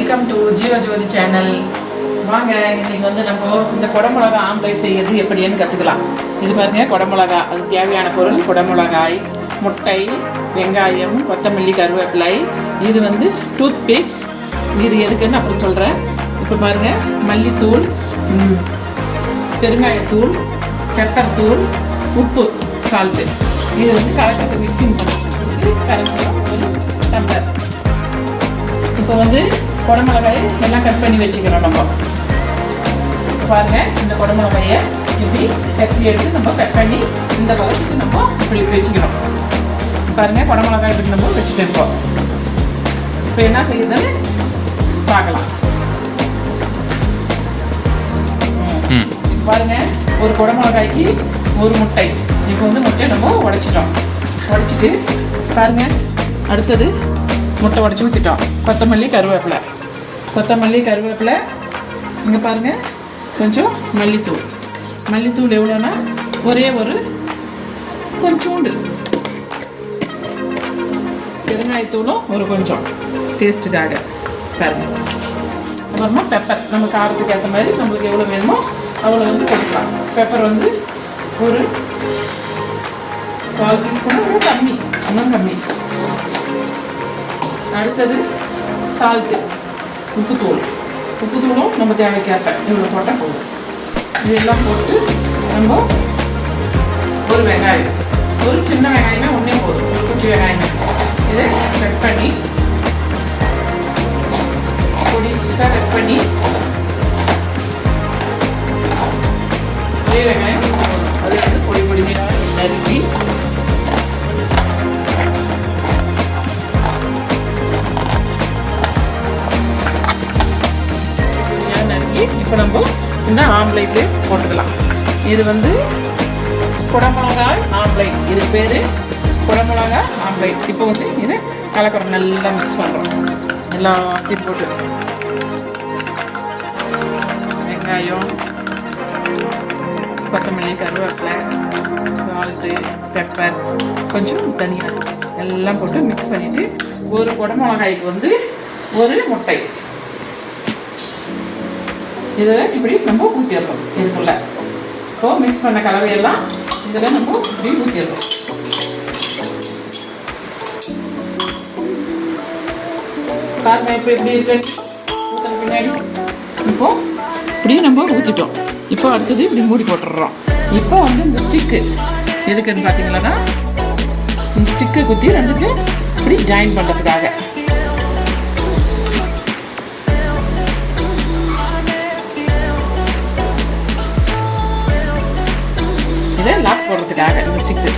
Welcome to Jeevajothi channel. வாங்க இன்னைக்கு வந்து நம்ம இந்த குடமிளகா ஆம்லேட் செய்யறது எப்படின்னு கற்றுக்கலாம். இது பாருங்க, குடமிளகா, அதுக்கு தேவையான பொருள் குடமிளகாய், முட்டை, வெங்காயம், கொத்தமல்லி, கருவேப்பிலை. இது வந்து டூத் பிக்ஸ். இது எதுக்குன்னு அப்புறம் சொல்கிறேன். இப்போ பாருங்கள், மல்லித்தூள், பெருங்காயத்தூள், பெப்பர் தூள், உப்பு, சால்ட்டு. இது வந்து கலக்கத்தை மிக்சிங் பண்ணுறதுக்கு கரைசலும் ஒரு டம்ளர். இப்போ வந்து குடமிளகாயை எல்லாம் கட் பண்ணி வச்சுக்கிறோம். நம்ம பாருங்கள், இந்த குடமிளகாயை இப்படி கட்சி எடுத்து நம்ம கட் பண்ணி இந்த பக்கத்துக்கு நம்ம இப்படி வச்சுக்கிறோம். பாருங்கள், குடமிளகாய் இப்படி நம்ம வச்சுட்டு இருக்கோம். இப்போ என்ன செய்யுதுன்னு பார்க்கலாம். பாருங்கள், ஒரு குடமிளகாய்க்கு ஒரு முட்டை. இப்போ வந்து முட்டையை நம்ம உடைச்சிட்டு பாருங்கள், அடுத்தது முட்டை உடச்சி ஊற்றிட்டோம். கொத்தமல்லி, கருவேப்பிலை. இங்கே பாருங்கள், கொஞ்சம் மல்லித்தூள் எவ்வளோன்னா ஒரே ஒரு கொஞ்சோண்டு, பெருங்காயத்தூளும் ஒரு கொஞ்சம் டேஸ்ட்டுக்காக பாருங்கள். அப்புறமா பெப்பர், நம்ம காரத்துக்கு ஏற்ற மாதிரி நம்மளுக்கு எவ்வளோ வேணுமோ அவ்வளோ வந்து கொடுக்கலாம். பெப்பர் வந்து ஒரு 4 டீஸ்பூன், இன்னும் கம்மி. அடுத்தது சால்ட்டு, உப்புத்தூளும் நம்ம தேவைக்கேற்ப இவ்வளோ போட்டால் போதும். இதெல்லாம் போட்டு நம்ம ஒரு வெங்காயம், ஒரு சின்ன வெங்காயமே ஒன்றே போதும், ஒரு குட்டி வெங்காயமே. இதை கட் பண்ணி பொடிசாக கட் பண்ணி ஒரே வெங்காயம் அதை வந்து பொடியாக நறுக்கி இப்போ நம்ம இந்த ஆம்லேட்லேயே போட்டுக்கலாம். இது வந்து குடமிளகாய் ஆம்லேட். இது பேர் குடமிளகாய் ஆம்லேட். இப்போ வந்து இதை கலக்கிறோம், நல்லா மிக்ஸ் பண்ணுறோம். எல்லாத்தையும் போட்டு வெங்காயம், கொத்தமல்லி, கருவேப்பிலை, சால்ட்டு, பெப்பர், கொஞ்சம் தனியா எல்லாம் போட்டு மிக்ஸ் பண்ணிவிட்டு ஒரு குடமிளகாய்க்கு வந்து ஒரு முட்டை. இதை இப்படி நம்ம ஊற்றிடுறோம் இதுக்குள்ளே. இப்போ மிக்ஸ் பண்ண கலவையெல்லாம் இதில் நம்ம இப்படி ஊற்றிடுறோம். பாருங்க, இப்போ இப்படி இருக்கு ஊற்றின பின்னாடி. இப்போ இப்படி நம்ம ஊற்றிட்டோம். இப்போ அடுத்தது இப்படி மூடி போட்டுடுறோம். இப்போ வந்து இந்த ஸ்டிக்கு எதுக்குன்னு பார்த்தீங்களன்னா, இந்த ஸ்டிக்கை குத்தி ரெண்டுக்கும் இப்படி ஜாயின் பண்ணுறதுக்காக. லாக் போடுறதுக்காக இந்த ஸ்டிக்கு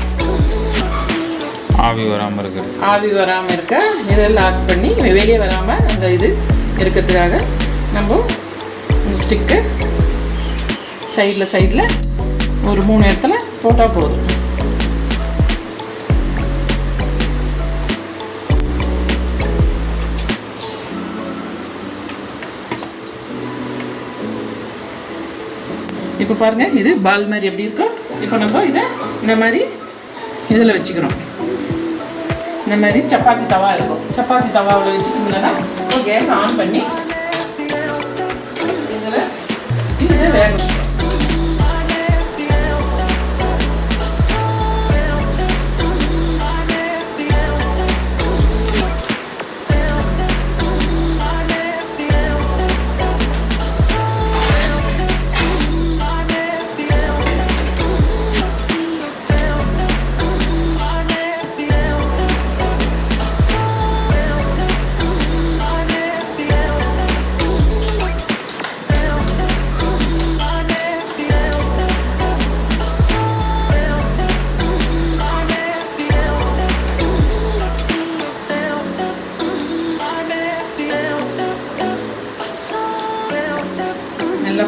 ஆவி வராமல் இருக்க இதை லாக் பண்ணி வெளியே வராமல் அந்த இது இருக்கிறதுக்காக நம்ம இந்த ஸ்டிக்கு சைடில் ஒரு 3 இடத்துல போட்டால் போதும். இப்போ பாருங்கள், இது பால் மாதிரி எப்படி இருக்கும். இப்போ நம்ம இதை இந்த மாதிரி இதில் வச்சுக்கிறோம். இந்த மாதிரி சப்பாத்தி தவா இருக்கும். சப்பாத்தி தவாவில் வச்சுக்கிட்டோம்னா இப்போ கேஸ் ஆன் பண்ணி இதில் வேக வச்சுக்கிறோம்.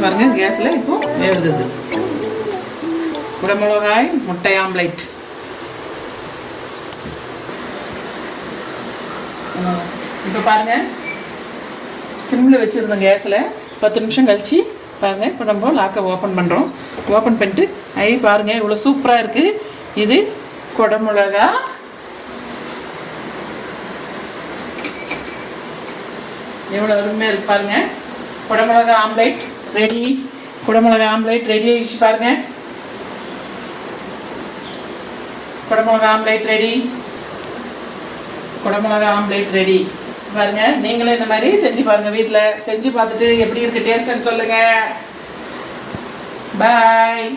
பாருங்க, கேஸில் இப்போ வேவுது குடமிளகாய் முட்டை ஆம்லேட். இப்போ பாருங்கள், சிம்மில் வச்சுருந்தோம் கேஸில் 10 நிமிஷம் கழித்து பாருங்கள். இப்போ நம்ம லாக்கை ஓப்பன் பண்ணுறோம். ஓப்பன் பண்ணிட்டு பாருங்கள், இவ்வளோ சூப்பராக இருக்குது. இது குடமிளகா எவ்வளோ அருமையாக இருக்கு பாருங்க. குடமிளகா ஆம்லேட் ரெடி. குடமிளகா ஆம்லேட் ரெடி ஆகிடுச்சு பாருங்க. குடமிளகா ஆம்லேட் ரெடி. குடமிளகா ஆம்லேட் ரெடி பாருங்க. நீங்களும் இந்த மாதிரி செஞ்சு பாருங்க. வீட்டில் செஞ்சு பார்த்துட்டு எப்படி இருக்கு டேஸ்ட்னு சொல்லுங்க. பாய்.